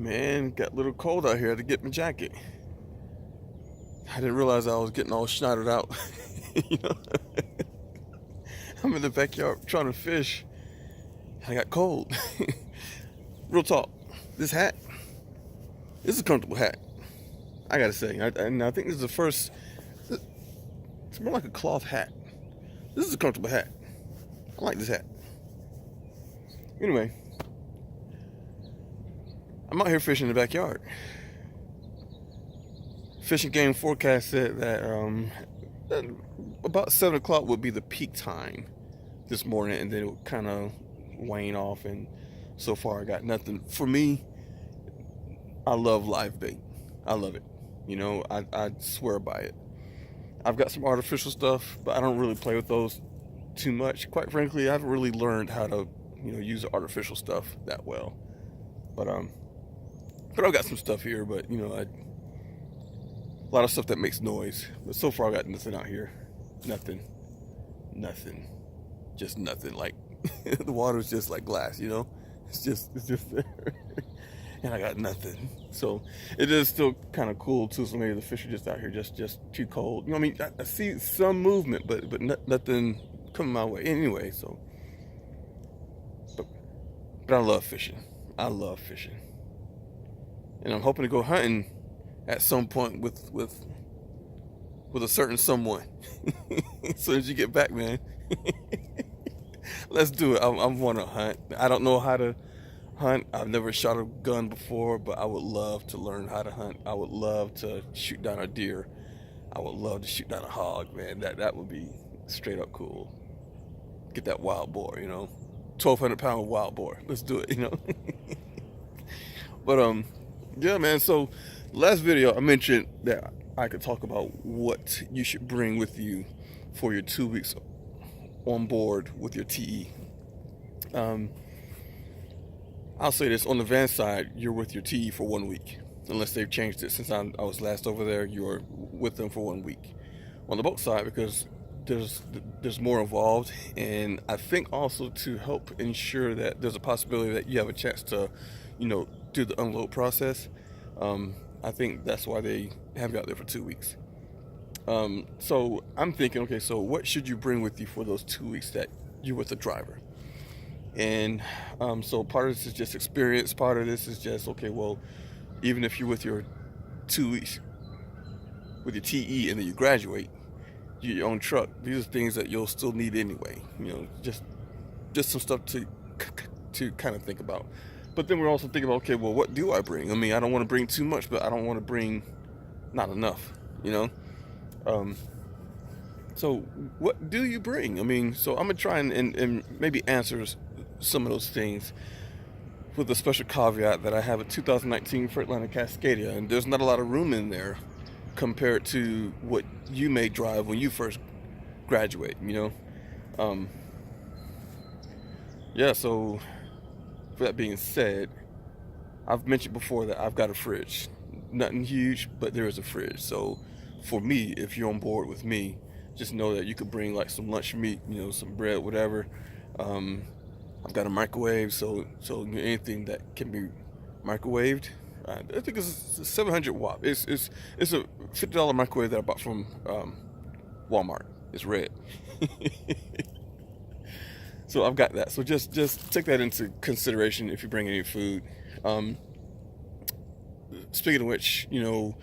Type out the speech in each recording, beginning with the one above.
Man, got a little cold out here. I had to get my jacket. I didn't realize I was getting all schneidered out. you know, I'm in the backyard trying to fish. I got cold. Real talk. This hat, this is a comfortable hat. I gotta say, and I think this is the first. It's more like a cloth hat. This is a comfortable hat. I like this hat. Anyway, I'm out here fishing in the backyard. Fishing game forecast said that about 7 o'clock would be the peak time this morning, and then it would kind of wane off. And so far, I got nothing. For me, I love live bait. I love it. I swear by it. I've got some artificial stuff, but I don't really play with those too much. Quite frankly, I haven't really learned how to, use the artificial stuff that well. But I've got some stuff here, but a lot of stuff that makes noise. But so far, I got nothing out here. Nothing. Just nothing. Like the water's just like glass. It's just there. And I got nothing. So it is still kind of cool too. So maybe the fish are just out here just too cold. I see some movement, but nothing coming my way anyway. So, but I love fishing. And I'm hoping to go hunting at some point with a certain someone. As soon as you get back, man. Let's do it. I want to hunt. I don't know how to hunt. I've never shot a gun before, but I would love to learn how to hunt. I would love to shoot down a deer. I would love to shoot down a hog, man. That would be straight up cool. Get that wild boar, 1,200-pound wild boar. Let's do it, But yeah, man. So last video I mentioned that I could talk about what you should bring with you for your 2 weeks on board with your TE. I'll say this, on the van side, you're with your TE for 1 week. Unless they've changed it since I was last over there, you're with them for 1 week. On the boat side, because there's more involved, and I think also to help ensure that there's a possibility that you have a chance to, do the unload process. I think that's why they have you out there for 2 weeks. So I'm thinking, okay, so what should you bring with you for those 2 weeks that you're with the driver? And so part of this is just experience. Part of this is just, okay, well, even if you're with your 2 weeks with your TE and then you graduate, your own truck, these are things that you'll still need anyway. Just some stuff to kind of think about. But then we're also thinking about, okay, well, what do I bring? I don't want to bring too much, but I don't want to bring not enough, So what do you bring? So I'm going to try and maybe answer some of those things with a special caveat that I have a 2019 Freightliner Cascadia, and there's not a lot of room in there compared to what you may drive when you first graduate, Yeah, so for that being said, I've mentioned before that I've got a fridge. Nothing huge, but there is a fridge. So for me, if you're on board with me, just know that you could bring like some lunch meat, some bread, whatever. I've got a microwave, so anything that can be microwaved. I think it's a 700 watt. It's a $50 microwave that I bought from Walmart. It's red. So I've got that. So just take that into consideration if you bring any food. Speaking of which, you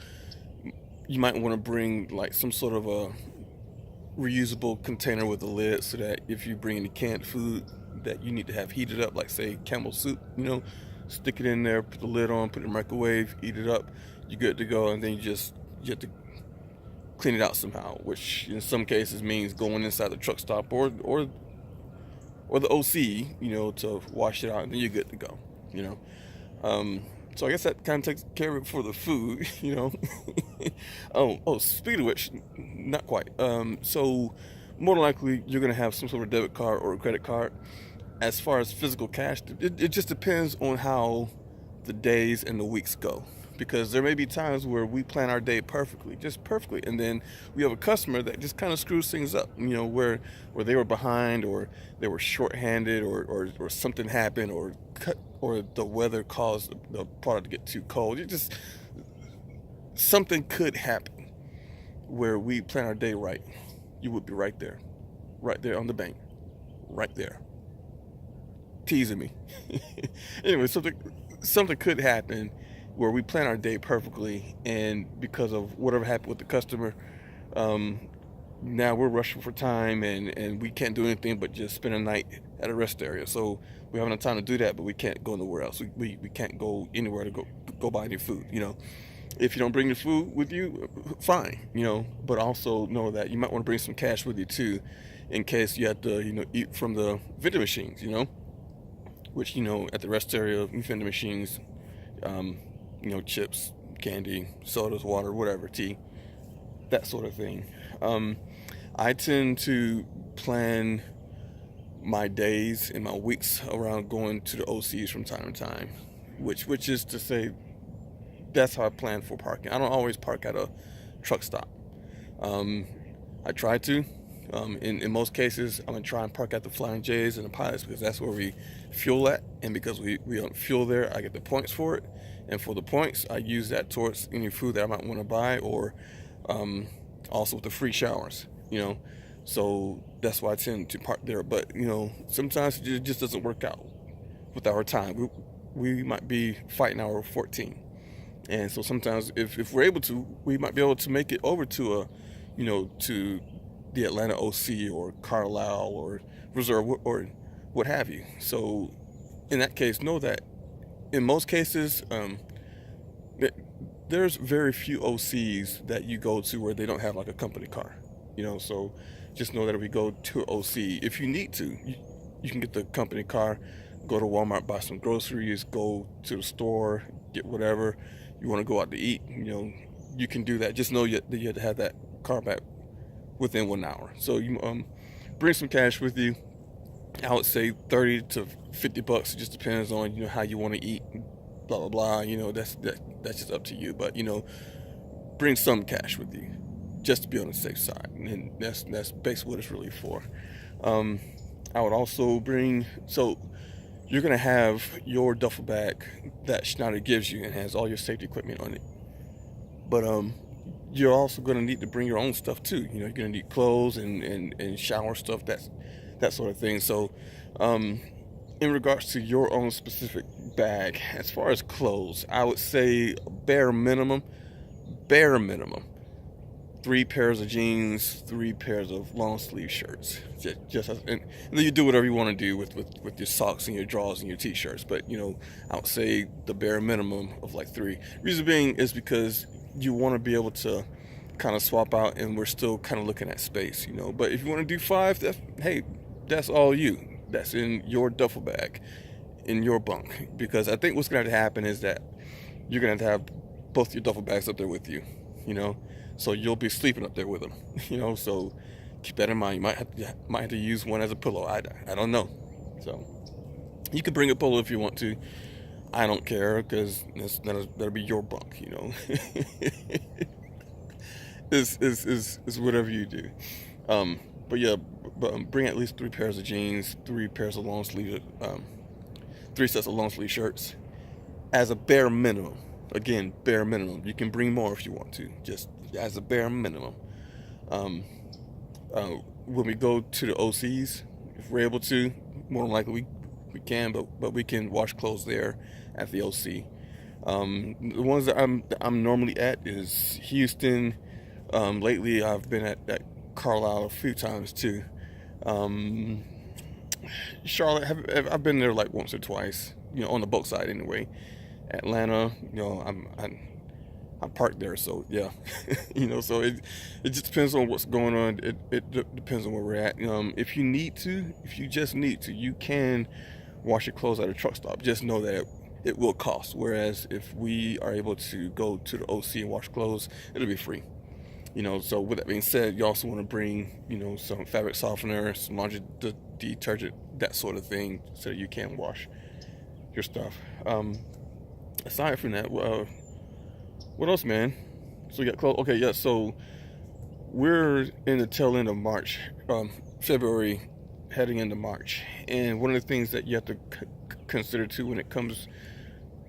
might want to bring like some sort of a reusable container with a lid, so that if you bring any canned food that you need to have heated up, like say Campbell soup, stick it in there, put the lid on, put it in the microwave, eat it up, you're good to go. And then you have to clean it out somehow, which in some cases means going inside the truck stop or the OC, to wash it out, and then you're good to go, So I guess that kind of takes care of it for the food, Oh, speaking of which, not quite. So more than likely you're going to have some sort of debit card or a credit card. As far as physical cash, it just depends on how the days and the weeks go. Because there may be times where we plan our day just perfectly, and then we have a customer that just kind of screws things up, where they were behind, or they were shorthanded, or something happened, or or the weather caused the product to get too cold. It just something could happen where we plan our day right. You would be right there on the bank, right there, teasing me. Anyway, something could happen where we plan our day perfectly, and because of whatever happened with the customer, um, now we're rushing for time, and we can't do anything but just spend a night at a rest area. So we have enough time to do that, but we can't go nowhere else. We can't go anywhere to go buy any food. If you don't bring your food with you, fine. But also know that you might want to bring some cash with you too, in case you have to eat from the vending machines. Which at the rest area, vending machines, chips, candy, sodas, water, whatever, tea, that sort of thing. I tend to plan my days and my weeks around going to the OCs from time to time, which is to say, that's how I plan for parking. I don't always park at a truck stop. I try to. In most cases, I'm gonna try and park at the Flying J's and the Pilots, because that's where we fuel at, and because we don't fuel there, I get the points for it, and for the points, I use that towards any food that I might want to buy, or also with the free showers. So that's why I tend to park there. But sometimes it just doesn't work out with our time. We might be fighting hour 14, and so sometimes if we're able to, we might be able to make it over to to the Atlanta OC or Carlisle or Reserve or what have you. So in that case, know that in most cases, there's very few OCs that you go to where they don't have like a company car. So just know that if we go to OC, if you need to, you can get the company car, go to Walmart, buy some groceries, go to the store, get whatever you want to go out to eat. You can do that. Just know that you have to have that car back within 1 hour. So you bring some cash with you. I would say $30 to $50. It just depends on how you want to eat. Blah blah blah. That's just up to you. But bring some cash with you, just to be on the safe side. And that's basically what it's really for. I would also bring. So you're gonna have your duffel bag that Schneider gives you and has all your safety equipment on it. But you're also going to need to bring your own stuff too. You're going to need clothes and shower stuff, that sort of thing. So in regards to your own specific bag, as far as clothes, I would say bare minimum, 3 pairs of jeans, 3 pairs of long sleeve shirts. And then you do whatever you want to do with your socks and your drawers and your t-shirts. But I would say the bare minimum of like 3. Reason being is because you want to be able to kind of swap out, and we're still kind of looking at space. But if you want to do 5, that's all you. That's in your duffel bag, in your bunk. Because I think what's going to have to happen is that you're going to have both your duffel bags up there with you. So you'll be sleeping up there with them. So keep that in mind. You might have to use one as a pillow. I don't know. So you can bring a pillow if you want to. I don't care, because that'll be your bunk. It's whatever you do. But yeah, bring at least 3 pairs of jeans, 3 pairs of long sleeve, 3 sets of long sleeve shirts, as a bare minimum. Again, bare minimum. You can bring more if you want to, just as a bare minimum. When we go to the OCs, if we're able to, more than likely we can, but we can wash clothes there at the OC. The ones that I'm normally at is Houston. Lately, I've been at Carlisle a few times too. Charlotte, I've been there like once or twice. On the boat side anyway. Atlanta, I'm parked there, so yeah. So it just depends on what's going on. It depends on where we're at. If you just need to, you can wash your clothes at a truck stop. Just know that it will cost. Whereas if we are able to go to the OC and wash clothes, it'll be free. So with that being said, you also want to bring, some fabric softener, some laundry detergent, that sort of thing, so you can wash your stuff. Aside from that, what else, man? So you got clothes. Okay, yeah. So we're in the tail end of March, February, heading into March, and one of the things that you have to consider too when it comes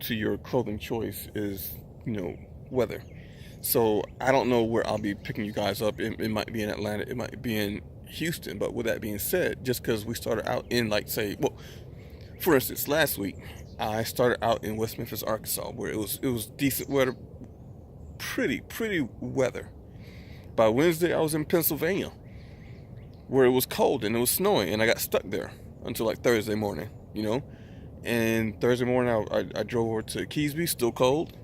to your clothing choice is, weather. So I don't know where I'll be picking you guys up. It might be in Atlanta, it might be in Houston. But with that being said, just because we started out in, like, say, well, for instance, last week I started out in West Memphis, Arkansas, where it was decent weather, pretty weather. By Wednesday, I was in Pennsylvania, where it was cold and it was snowing, and I got stuck there until like Thursday morning, And Thursday morning, I drove over to Keesby, still cold.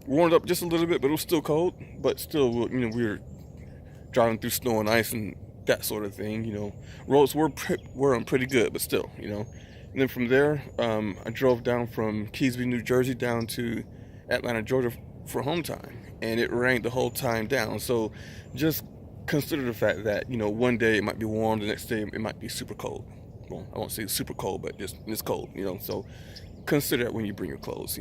Warmed up just a little bit, but it was still cold. But still, we were driving through snow and ice and that sort of thing. Roads were pretty good, but still, And then from there, I drove down from Keesby, New Jersey, down to Atlanta, Georgia for home time, and it rained the whole time down. So just consider the fact that one day it might be warm, the next day it might be super cold. Well, I won't say super cold, but just it's cold. So consider that when you bring your clothes.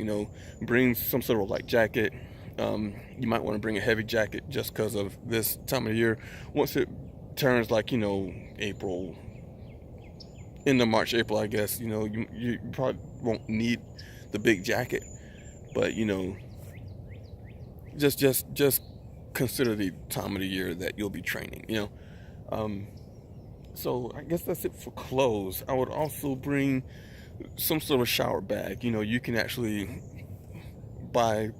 Bring some sort of light jacket. You might want to bring a heavy jacket just because of this time of year. Once it turns like April, into March, April, I guess, you probably won't need the big jacket, but just consider the time of the year that you'll be training. So I guess that's it for clothes. I would also bring some sort of shower bag. You can actually buy.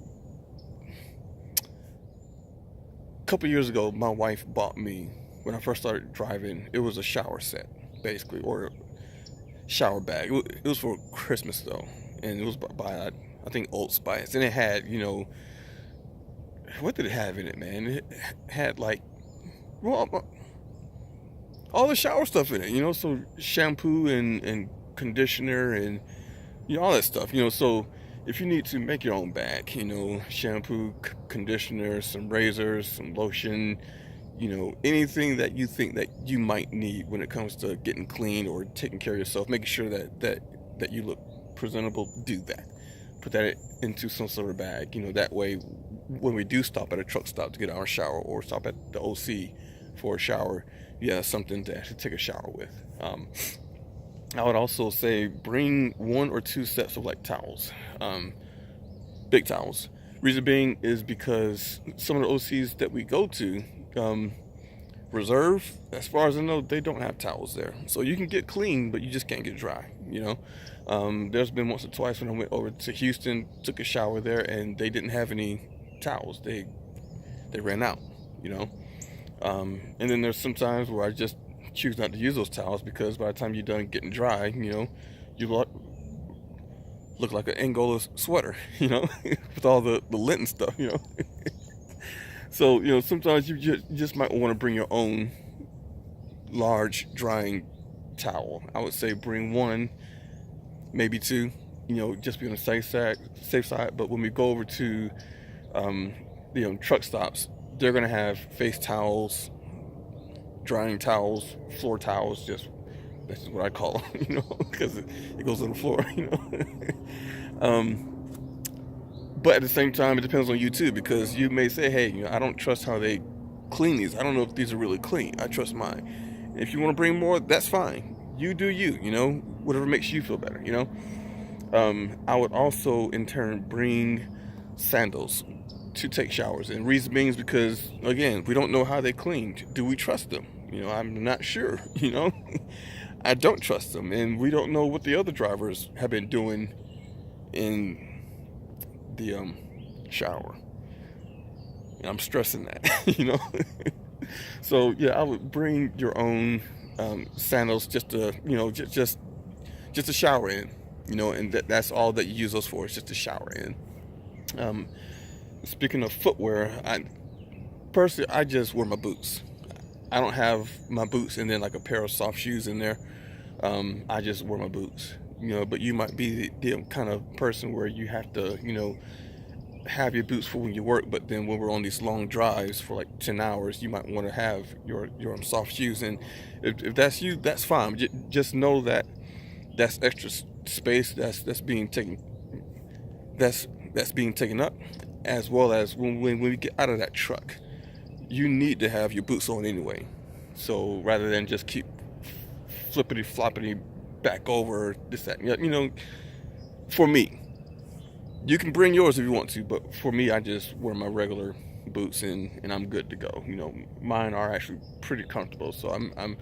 A couple years ago, my wife bought me, when I first started driving, it was a shower set, basically, or shower bag. It was for Christmas though, and it was by I think Old Spice, and it had what did it have in it, man? It had like, well, all the shower stuff in it, so shampoo and conditioner and all that stuff, so if you need to make your own bag, shampoo, conditioner, some razors, some lotion, anything that you think that you might need when it comes to getting clean or taking care of yourself, making sure that you look presentable, do that. Put that into some sort of bag, that way when we do stop at a truck stop to get our shower or stop at the OC for a shower, you have something to actually take a shower with. I would also say bring 1 or 2 sets of like towels, big towels. Reason being is because some of the OCs that we go to, Reserve, as far as I know, they don't have towels there. So you can get clean, but you just can't get dry, There's been once or twice when I went over to Houston, took a shower there, and they didn't have any towels. They ran out, And then there's some times where I just choose not to use those towels because by the time you're done getting dry, you look like an Angola sweater, with all the lint and stuff, So, sometimes you just might want to bring your own large drying towel. I would say bring 1, maybe 2, just be on the safe side. But when we go over to, truck stops, they're going to have face towels, drying towels, floor towels, that's just what I call them, because it goes on the floor, But at the same time, it depends on you too, because you may say, hey, I don't trust how they clean these. I don't know if these are really clean. I trust mine. If you want to bring more, that's fine. You do you, whatever makes you feel better, I would also, in turn, bring sandals to take showers. And reason being is because, again, we don't know how they cleaned. Do we trust them? I'm not sure, I don't trust them. And we don't know what the other drivers have been doing in the shower. And I'm stressing that, So yeah, I would bring your own sandals just to just to shower in, and that's all that you use those for, is just to shower in. Speaking of footwear, I just wear my boots. I don't have my boots and then like a pair of soft shoes in there. I just wear my boots. But you might be the kind of person where you have to, have your boots for when you work, but then when we're on these long drives for like 10 hours, you might want to have your soft shoes. And if that's you, that's fine. Just know that that's extra space that's being taken up, as well as when we get out of that truck, you need to have your boots on anyway. So rather than just keep flippity floppity back over this, that, you know. For me, you can bring yours if you want to, but for me, I just wear my regular boots and I'm good to go. You know, mine are actually pretty comfortable, so I'm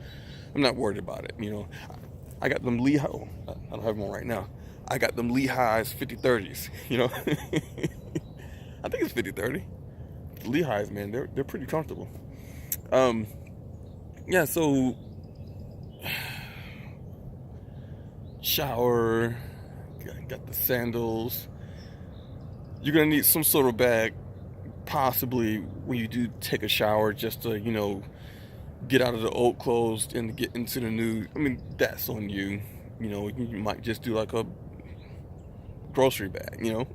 not worried about it. You know, I got them Lehigh. Oh, I don't have them on right now. I got them Lehighs 5030s. You know, I think it's 5030. The Lehighs, man, they're pretty comfortable. Um, yeah. So shower, got the sandals. You're gonna need some sort of bag, possibly when you do take a shower, just to, you know, get out of the old clothes and get into the new. I mean, that's on you. You know, you might just do like a grocery bag, you know.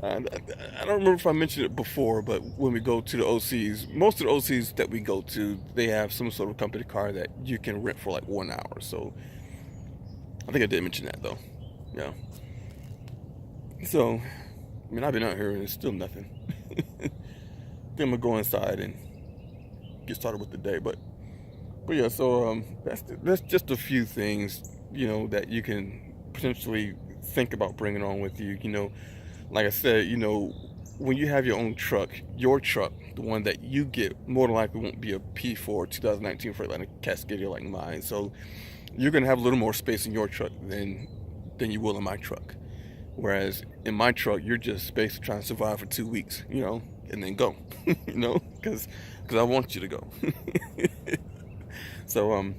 I don't remember if I mentioned it before, but when we go to the OCs, most of the OCs that we go to, they have some sort of company car that you can rent for like 1 hour. So I think I did mention that though. Yeah. So, I mean, I've been out here and it's still nothing. I think I'm gonna go inside and get started with the day. But yeah. So that's just a few things, you know, that you can potentially think about bringing on with you. You know, like I said, you know, when you have your own truck, the one that you get, more than likely won't be a P4 2019 Freightliner Cascadia like mine. So you're gonna have a little more space in your truck than you will in my truck. Whereas in my truck, you're just basically trying to survive for 2 weeks, you know, and then go, you know, because I want you to go. So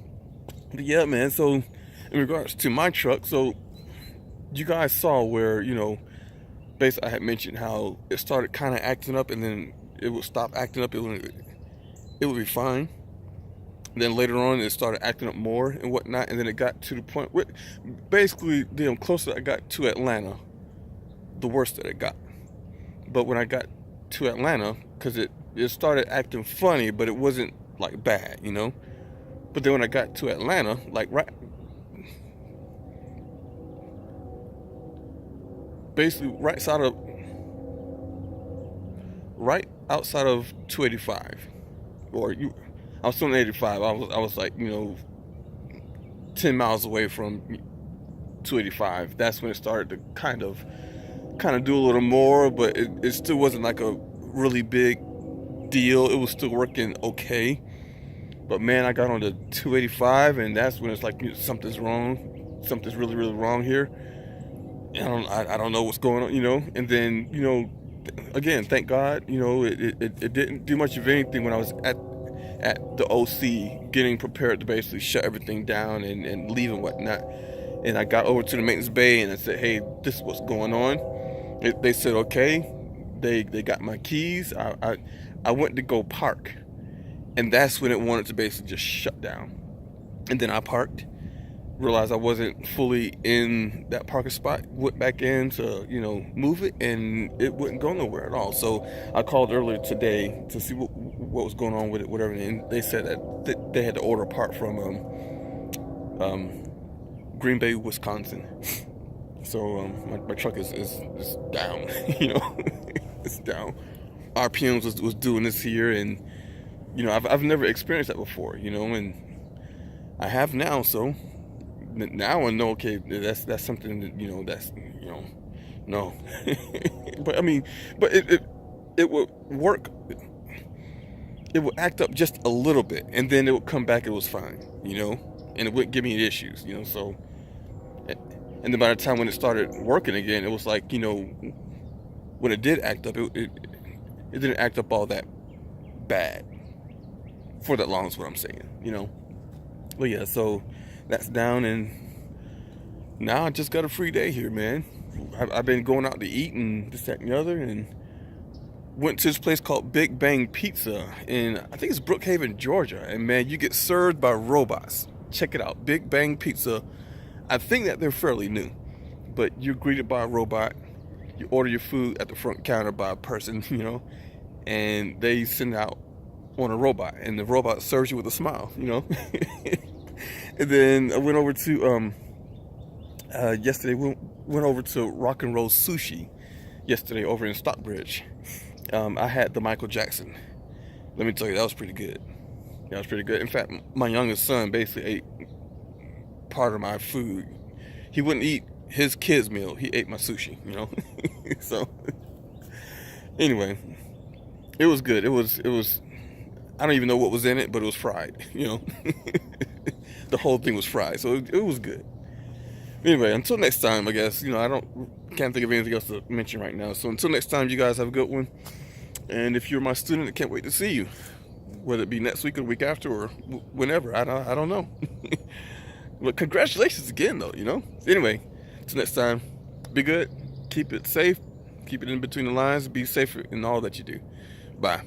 but yeah, man. So in regards to my truck, so you guys saw where, you know, basically I had mentioned how it started kind of acting up, and then it would stop acting up. It would be fine. And then later on, it started acting up more and whatnot, and then it got to the point where, basically, the closer I got to Atlanta, the worse that it got. But when I got to Atlanta, because it started acting funny, but it wasn't like bad, you know. But then when I got to Atlanta, like basically right outside of 285, or I was still in 85. I was like, you know, 10 miles away from 285. That's when it started to kind of do a little more, but it still wasn't like a really big deal. It was still working okay. But man, I got on to 285, and that's when it's like, you know, something's wrong. Something's really, really wrong here. I don't know what's going on, you know. And then, you know, again, thank God, you know, it didn't do much of anything when I was at the OC getting prepared to basically shut everything down and leave and whatnot. And I got over to the maintenance bay and I said, hey, this is what's going on. They said, okay. They got my keys. I went to go park, and that's when it wanted to basically just shut down. And then I parked, realized I wasn't fully in that parking spot, went back in to, you know, move it, and it wouldn't go nowhere at all. So I called earlier today to see what was going on with it, whatever, and they said that they had to order a part from Green Bay, Wisconsin. So my truck is down, you know. It's down. RPMs was doing this here, and you know, I've never experienced that before, you know, and I have now. So now I know, okay, that's something that, you know, that's, you know, no. But I mean, but it would work. It would act up just a little bit, and then it would come back. It was fine, you know, and it wouldn't give me any issues, you know. So, and then by the time when it started working again, it was like, you know, when it did act up, it didn't act up all that bad for that long, is what I'm saying, you know. But yeah, so that's down, and now I just got a free day here, man. I've been going out to eat and this, that, and the other, and went to this place called Big Bang Pizza in, I think it's Brookhaven, Georgia. And man, you get served by robots. Check it out, Big Bang Pizza. I think that they're fairly new, but you're greeted by a robot. You order your food at the front counter by a person, you know, and they send out on a robot, and the robot serves you with a smile, you know. And then I went over to yesterday. We went over to Rock and Roll Sushi yesterday over in Stockbridge. I had the Michael Jackson. Let me tell you, that was pretty good. That was pretty good. In fact, my youngest son basically ate part of my food. He wouldn't eat his kids' meal. He ate my sushi, you know. So anyway, it was good. It was. I don't even know what was in it, but it was fried. You know, the whole thing was fried, so it was good. Anyway, until next time, I guess, you know, can't think of anything else to mention right now. So until next time, you guys have a good one. And if you're my student, I can't wait to see you, whether it be next week or the week after or whenever. I don't know. But congratulations again, though. You know. Anyway, until next time, be good. Keep it safe. Keep it in between the lines. Be safe in all that you do. Bye.